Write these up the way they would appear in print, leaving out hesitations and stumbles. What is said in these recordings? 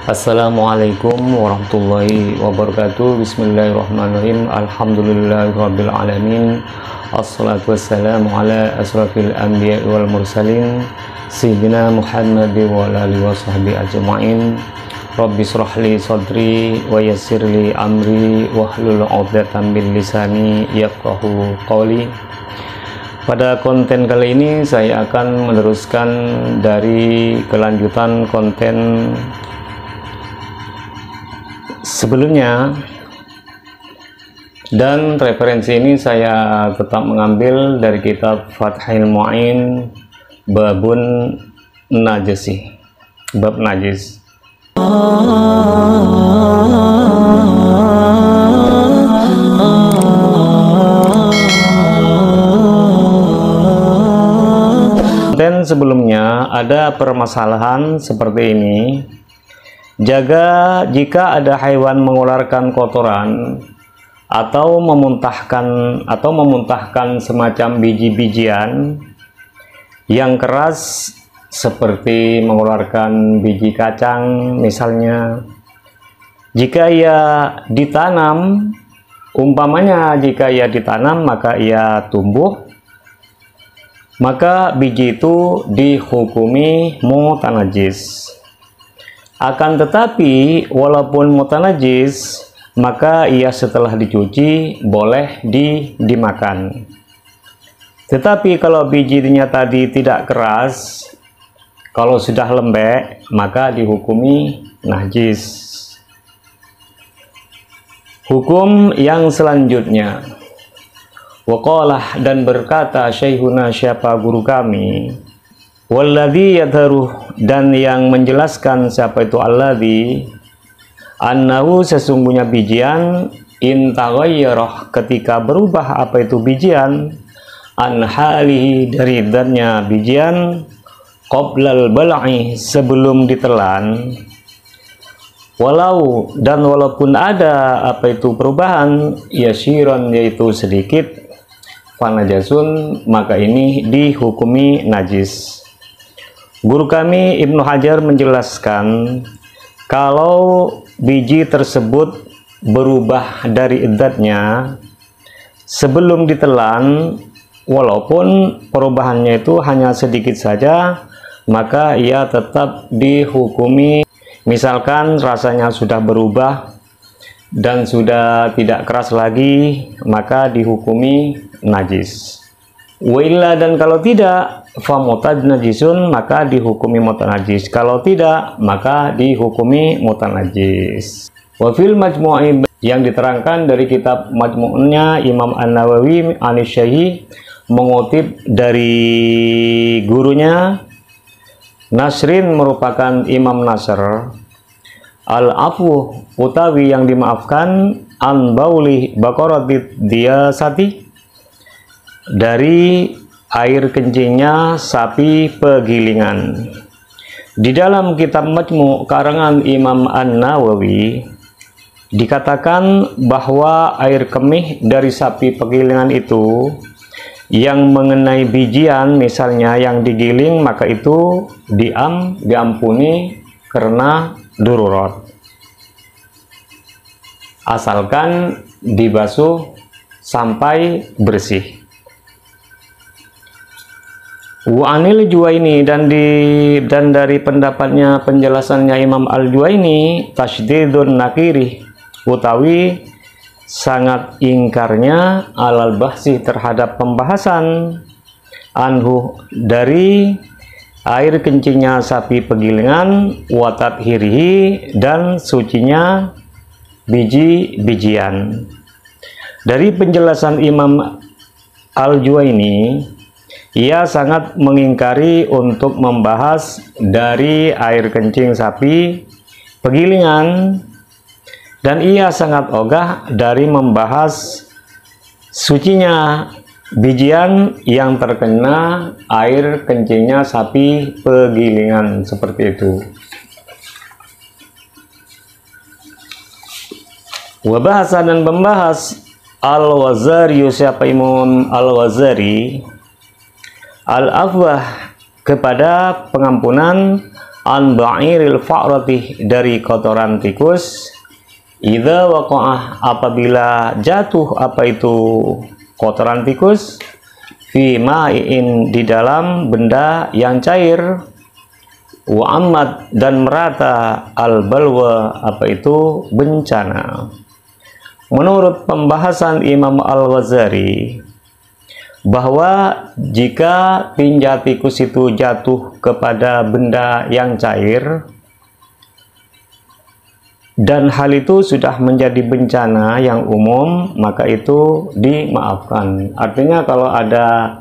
Assalamualaikum warahmatullahi wabarakatuh. Bismillahirrahmanirrahim. Alhamdulillahirabbil alamin. Assalatu wassalamu ala asrafil anbiya wal mursalin sayyidina Muhammad wa ala alihi washabbihi ajmain. Rabbi shrah li sadri wa yassir li amri wahlul 'uqdatam min lisani yafqahu qawli. Pada konten kali ini saya akan meneruskan dari kelanjutan konten sebelumnya, dan referensi ini saya tetap mengambil dari kitab Fathul Mu'in babun najisi, bab najis. Dan sebelumnya ada permasalahan seperti ini. Jika ada hewan mengeluarkan kotoran atau memuntahkan semacam biji-bijian yang keras seperti mengeluarkan biji kacang misalnya, jika ia ditanam, umpamanya jika ia ditanam maka ia tumbuh, maka biji itu dihukumi mutanajis. Akan tetapi walaupun mutanajis, maka ia setelah dicuci boleh dimakan. Tetapi kalau bijinya tadi tidak keras, kalau sudah lembek, maka dihukumi najis. Hukum yang selanjutnya, waqalah, dan berkata syekhuna, siapa guru kami, walladzi yadharuh, dan yang menjelaskan siapa itu alladzi, annahu, sesungguhnya bijian, in taghayyarah, ketika berubah apa itu bijian, an halihi, dari dannya bijian, qoblal bal'i, sebelum ditelan, walau, dan walaupun ada apa itu perubahan, yasiran, yaitu sedikit, fanajasun, maka ini dihukumi najis. Guru kami Ibnu Hajar menjelaskan, kalau biji tersebut berubah dari iddatnya sebelum ditelan, walaupun perubahannya itu hanya sedikit saja, maka ia tetap dihukumi. Misalkan rasanya sudah berubah dan sudah tidak keras lagi, maka dihukumi najis. Wa illa, dan kalau tidak, famutanajjisun, maka dihukumi mutanajis. Kalau tidak, maka dihukumi mutanajis. Wa fil majmu'i, yang diterangkan dari kitab Majmu'nya Imam An-Nawawi An-Syaihi, mengutip dari gurunya Nasrin, merupakan Imam Nasr, al-afu, utawi yang dimaafkan, an bauli baqaratid diyasati, dari air kencingnya sapi pegilingan. Di dalam kitab Majmu' karangan Imam An-Nawawi dikatakan bahwa air kemih dari sapi pegilingan itu yang mengenai bijian misalnya yang digiling, maka itu diampuni karena darurat, asalkan dibasuh sampai bersih. Wa anil Juwaini, dan dari pendapatnya, penjelasannya Imam Al-Juwaini, tasydidun nakiri, utawi sangat ingkarnya, alal bahsi, terhadap pembahasan, anhu, dari air kencingnya sapi pegilingan, wa tathirihi, dan sucinya biji-bijian. Dari penjelasan Imam Al-Juwaini, ia sangat mengingkari untuk membahas dari air kencing sapi pegilingan, dan ia sangat ogah dari membahas sucinya bijian yang terkena air kencingnya sapi pegilingan, seperti itu. Wabahasa, dan membahas Al-Wazari, siapa Imam Al-Wazari, al-afwah, kepada pengampunan an ba'iril fa'rati dari kotoran tikus, idza waqa'ah apabila jatuh apa itu kotoran tikus, fi ma'in di dalam benda yang cair, wa amad dan merata al balwa apa itu bencana. Menurut pembahasan Imam Al-Ghazali bahwa jika tinja tikus itu jatuh kepada benda yang cair dan hal itu sudah menjadi bencana yang umum, maka itu dimaafkan. Artinya kalau ada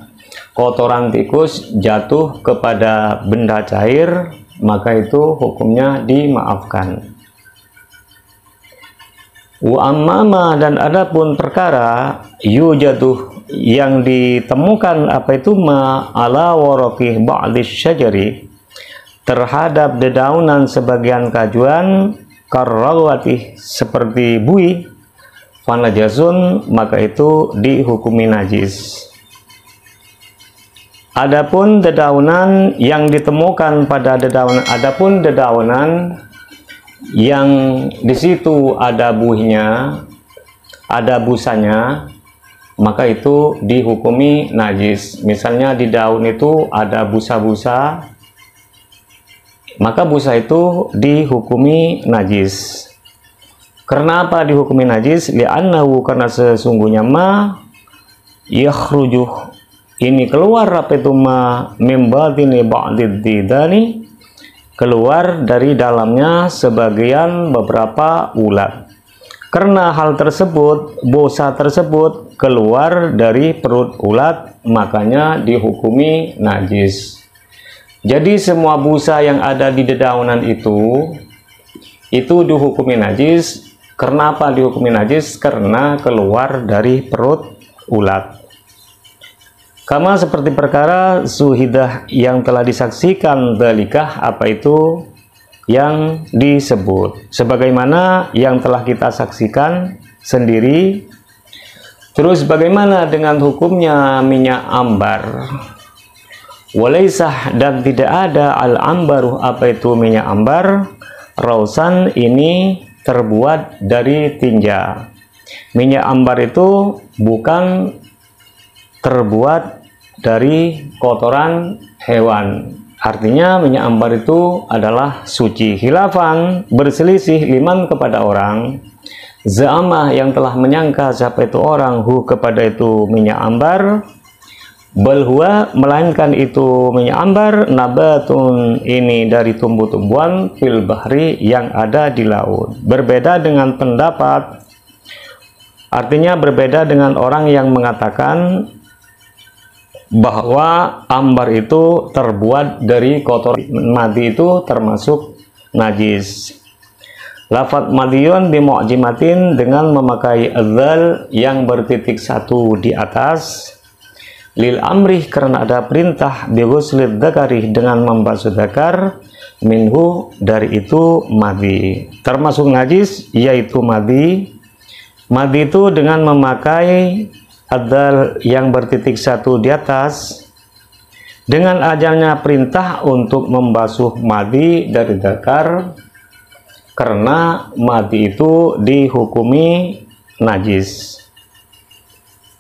kotoran tikus jatuh kepada benda cair, maka itu hukumnya dimaafkan. Wa amma dan adapun perkara yujatuh yang ditemukan apa itu ma ala waraqih ba'dis syajari terhadap dedaunan sebagian kajuan, karrawatih seperti bui, fanajazun maka itu dihukumi najis. Adapun dedaunan yang ditemukan pada dedaunan yang di situ ada buihnya, ada busanya, maka itu dihukumi najis. Misalnya di daun itu ada busa-busa, maka busa itu dihukumi najis. Karena apa dihukumi najis? Li'annahu karena sesungguhnya ma yakhrujuh ini keluar apa itu ma mimbatini ba'did didani, keluar dari dalamnya sebagian beberapa ulat. Karena hal tersebut, busa tersebut keluar dari perut ulat, makanya dihukumi najis. Jadi semua busa yang ada di dedaunan itu dihukumi najis. Karena apa dihukumi najis? Karena keluar dari perut ulat. Kama seperti perkara suhidah yang telah disaksikan dalikah apa itu yang disebut, sebagaimana yang telah kita saksikan sendiri. Terus bagaimana dengan hukumnya minyak ambar? Walaisah dan tidak ada al-ambaru apa itu minyak ambar, rausan ini terbuat dari tinja. Minyak ambar itu bukan terbuat dari kotoran hewan. Artinya minyak ambar itu adalah suci. Khilafan berselisih liman kepada orang za'amah yang telah menyangka siapa itu orang hu kepada itu minyak ambar, balhuwa melainkan itu minyak ambar nabatun ini dari tumbuh-tumbuhan fil bahri yang ada di laut. Berbeda dengan pendapat, artinya berbeda dengan orang yang mengatakan bahwa ambar itu terbuat dari kotoran madi itu termasuk najis. Lafat madiyun bimu'jimatin dengan memakai adzal yang bertitik satu di atas, lil amrih karena ada perintah bighuslid dzakari dengan membasuh dzakar, minhu dari itu madi termasuk najis yaitu madi. Madi itu dengan memakai adzal yang bertitik satu di atas dengan ajalnya perintah untuk membasuh madi dari dzakar, karena madi itu dihukumi najis.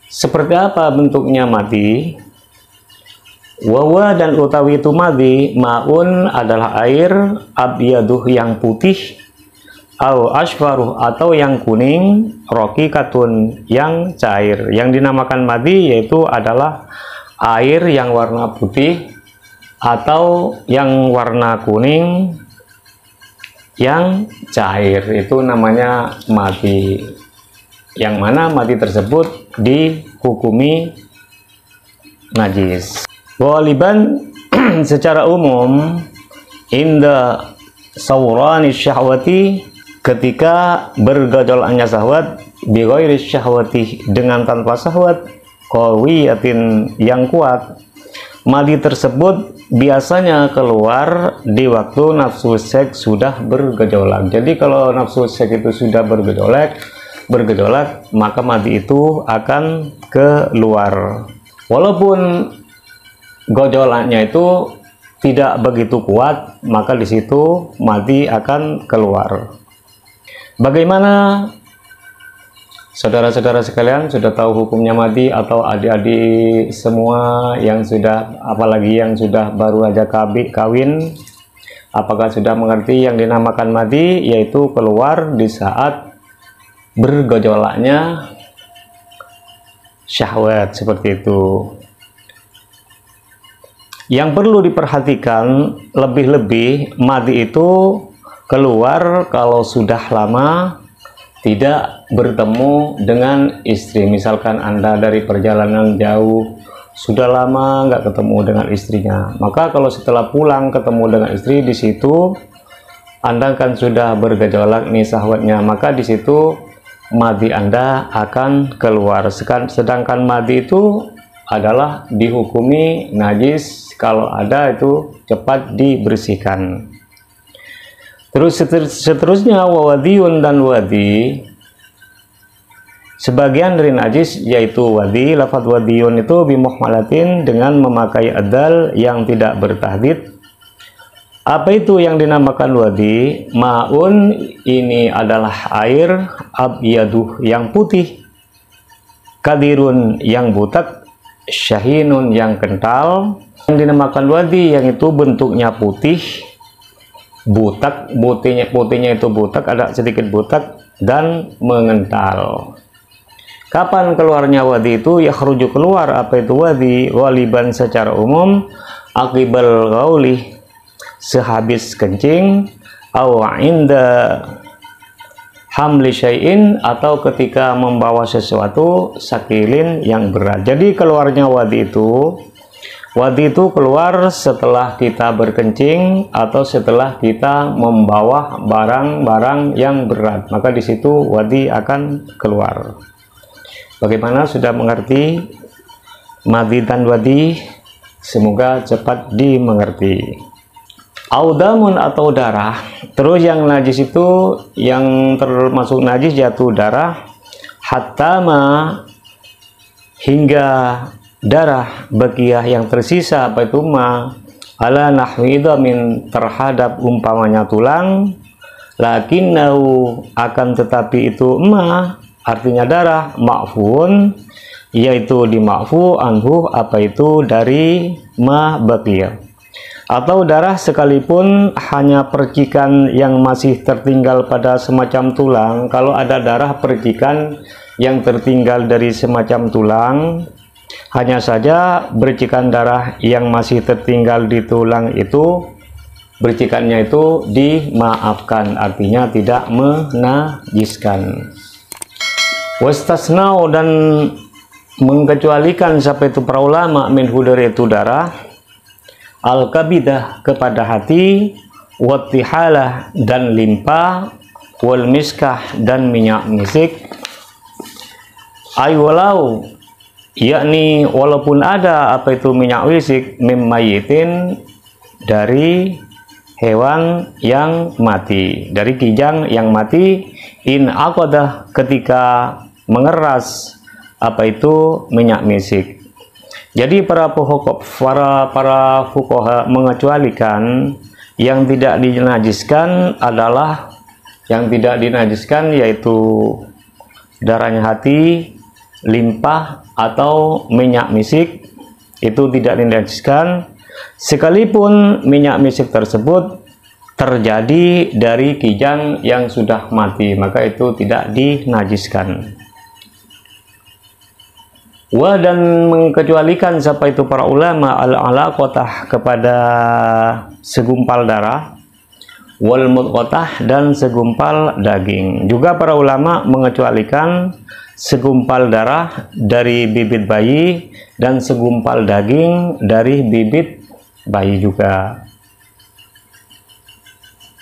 Seperti apa bentuknya madi? Wawa dan utawi itu madi maun adalah air, abyaduh yang putih, au asfaruh atau yang kuning, rokikatun yang cair. Yang dinamakan madi yaitu adalah air yang warna putih atau yang warna kuning yang cair, itu namanya madi. Yang mana madi tersebut dihukumi najis. Waliban secara umum inda sawrani syahwati ketika bergejolaknya syahwat, bighairi syahwati dengan tanpa syahwat, qawiyatin yang kuat, madi tersebut biasanya keluar di waktu nafsu seks sudah bergejolak. Jadi kalau nafsu seks itu sudah bergejolak, maka madi itu akan keluar. Walaupun gejolaknya itu tidak begitu kuat, maka di situ madhi akan keluar. Bagaimana saudara-saudara sekalian sudah tahu hukumnya madhi, atau adik-adik semua yang sudah, apalagi yang sudah baru aja kawin, apakah sudah mengerti yang dinamakan madhi, yaitu keluar di saat bergejolaknya syahwat seperti itu. Yang perlu diperhatikan lebih-lebih, madhi itu keluar kalau sudah lama tidak bertemu dengan istri. Misalkan Anda dari perjalanan jauh, sudah lama nggak ketemu dengan istrinya, maka kalau setelah pulang ketemu dengan istri, di situ Anda kan sudah bergejolak nih syahwatnya, maka di situ madhi Anda akan keluar. Sedangkan madhi itu adalah dihukumi najis, kalau ada itu cepat dibersihkan. Terus seterusnya wawadiyun dan wadi. Sebagian dari najis yaitu wadi. Lafadz wadiyun itu bimuhmalatin, dengan memakai adal yang tidak bertahdid. Apa itu yang dinamakan wadi? Ma'un, ini adalah air, abyaduh yang putih, kadirun yang butak, syahinun yang kental. Yang dinamakan wadi yang itu bentuknya putih, butak, putihnya itu butak, ada sedikit butak dan mengental. Kapan keluarnya wadi itu? Yakhruju, keluar apa itu wadi, waliban secara umum, akibal gauli, sehabis kencing, aw inda hamli syai'in, atau ketika membawa sesuatu sakilin yang berat. Jadi keluarnya wadi itu keluar setelah kita berkencing atau setelah kita membawa barang-barang yang berat, maka di situ wadi akan keluar. Bagaimana, sudah mengerti madhi dan wadi? Semoga cepat dimengerti. Audamun atau darah. Terus yang najis itu, yang termasuk najis jatuh darah, hatama, hingga darah bakiyah yang tersisa, apa itu ma, ala nahwi dhamin, terhadap umpamanya tulang, lakinnahu, akan tetapi itu ma, artinya darah, ma'fun, yaitu dima'fu anhu, apa itu dari ma bakiyah. Atau darah sekalipun hanya percikan yang masih tertinggal pada semacam tulang. Kalau ada darah percikan yang tertinggal dari semacam tulang, hanya saja percikan darah yang masih tertinggal di tulang itu, percikannya itu dimaafkan, artinya tidak menajiskan. Wastasnau, dan mengkecualikan siapa itu para ulama, minhu, dari itu darah, al-kabidah, kepada hati, wattihalah, dan limpa, wal miskah, dan minyak misik, aywalau, yakni walaupun ada apa itu minyak misik, mimmayitin, dari hewan yang mati, dari kijang yang mati, in aqadah, ketika mengeras apa itu minyak misik. Jadi para fuqaha mengecualikan yang tidak dinajiskan adalah, yang tidak dinajiskan yaitu darahnya hati, limpah, atau minyak misik, itu tidak dinajiskan, sekalipun minyak misik tersebut terjadi dari kijang yang sudah mati, maka itu tidak dinajiskan. Wa, dan mengkecualikan siapa itu para ulama, al-alaqatah, kepada segumpal darah, wal mudqatah, dan segumpal daging. Juga para ulama mengecualikan segumpal darah dari bibit bayi dan segumpal daging dari bibit bayi juga.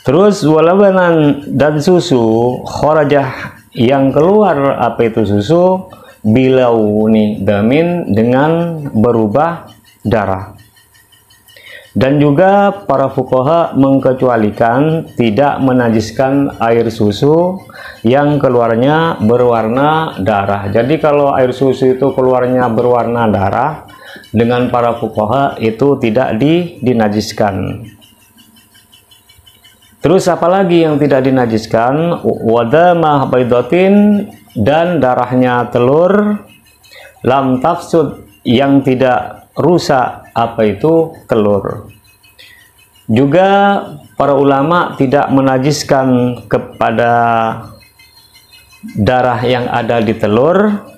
Terus walabanan, dan susu, khorajah, yang keluar apa itu susu, bilauni damin, dengan berubah darah. Dan juga para fuqaha mengkecualikan tidak menajiskan air susu yang keluarnya berwarna darah. Jadi kalau air susu itu keluarnya berwarna darah, dengan para fuqaha itu tidak dinajiskan. Terus apalagi yang tidak dinajiskan? Wadamah baidatin, dan darahnya telur, lam tafsud, yang tidak rusak apa itu telur. Juga para ulama tidak menajiskan kepada darah yang ada di telur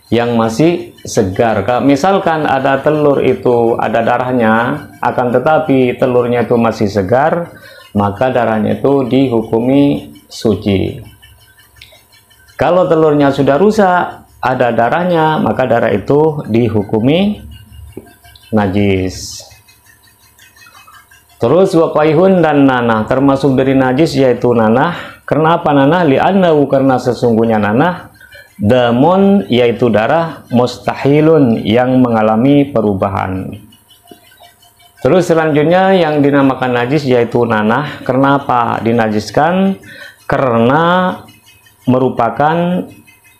yang masih segar. Misalkan ada telur itu ada darahnya, akan tetapi telurnya itu masih segar, maka darahnya itu dihukumi suci. Kalau telurnya sudah rusak, ada darahnya, maka darah itu dihukumi najis. Terus waqaihun, dan nanah, termasuk dari najis yaitu nanah. Kenapa nanah? Li'annahu, karena sesungguhnya nanah damun, yaitu darah, mustahilun, yang mengalami perubahan. Terus selanjutnya yang dinamakan najis yaitu nanah. Kenapa dinajiskan? Karena merupakan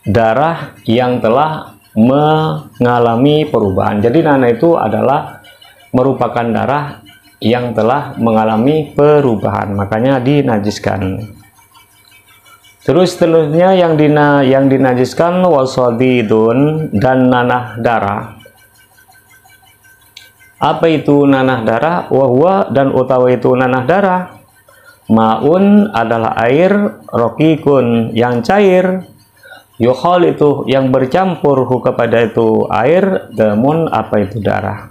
darah yang telah mengalami perubahan. Jadi nanah itu adalah merupakan darah yang telah mengalami perubahan, makanya dinajiskan. Terus seterusnya yang dinajiskan wasadidun, dan nanah darah. Apa itu nanah darah? Wahwa, dan utawa itu nanah darah, maun adalah air, rokikun yang cair, yukhal itu yang bercampur kepada itu air, damun apa itu darah.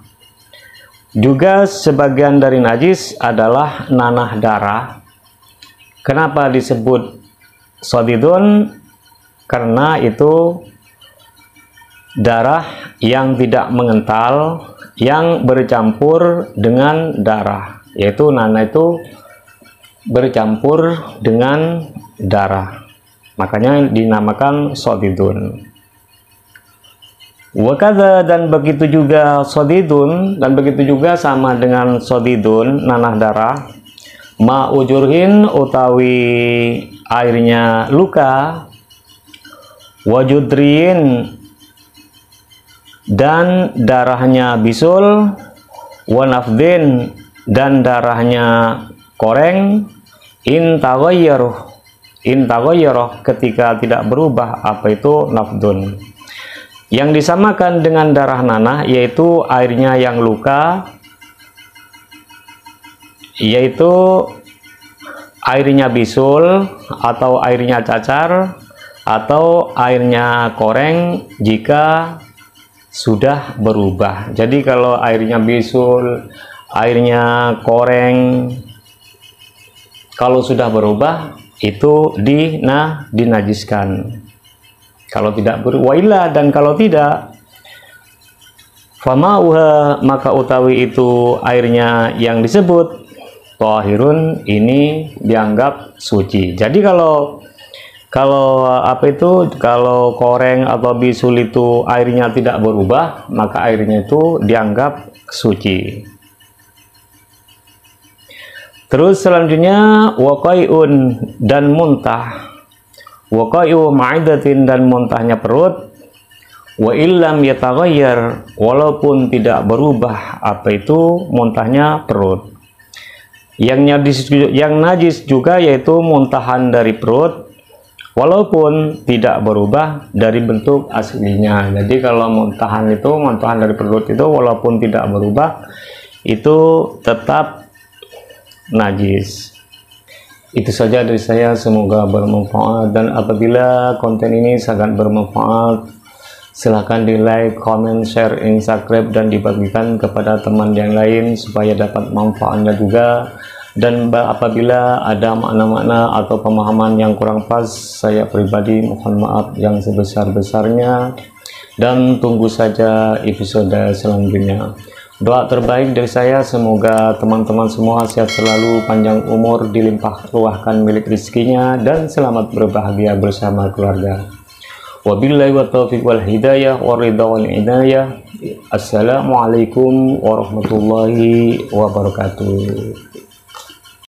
Juga sebagian dari najis adalah nanah darah. Kenapa disebut sodidun? Karena itu darah yang tidak mengental, yang bercampur dengan darah, yaitu nanah itu bercampur dengan darah, makanya dinamakan sodidun. Wakadha, dan begitu juga sodidun, dan begitu juga sama dengan sodidun, nanah darah, ma'ujurhin utawi airnya luka, wajudrin, dan darahnya bisul, wanafdin, dan darahnya koreng, intagayyaruh, ketika tidak berubah apa itu nafdun. Yang disamakan dengan darah nanah yaitu airnya yang luka, yaitu airnya bisul atau airnya cacar atau airnya koreng jika sudah berubah. Jadi kalau airnya bisul, airnya koreng, kalau sudah berubah itu dinajiskan. Kalau tidak berwailah, dan kalau tidak fama'uha, maka utawi itu airnya yang disebut tahirun, ini dianggap suci. Jadi kalau koreng atau bisul itu airnya tidak berubah, maka airnya itu dianggap suci. Terus selanjutnya waqai'un, dan muntah. Waqai'u ma'idatin, dan muntahnya perut. Wa illam yataghayyar, walaupun tidak berubah apa itu muntahnya perut. Yang najis juga yaitu muntahan dari perut, walaupun tidak berubah dari bentuk aslinya. Jadi kalau muntahan dari perut itu walaupun tidak berubah itu tetap najis. Itu saja dari saya, semoga bermanfaat, dan apabila konten ini sangat bermanfaat, silahkan di like, comment, share, subscribe, dan dibagikan kepada teman yang lain supaya dapat manfaatnya juga. Dan apabila ada makna-makna atau pemahaman yang kurang pas, saya pribadi mohon maaf yang sebesar-besarnya, dan tunggu saja episode selanjutnya. Doa terbaik dari saya, semoga teman-teman semua sehat selalu, panjang umur, dilimpah ruahkan milik rezekinya, dan selamat berbahagia bersama keluarga. Wabillahi wa taufiq wal hidayah wa ridha wal inayah. Assalamualaikum warahmatullahi wabarakatuh.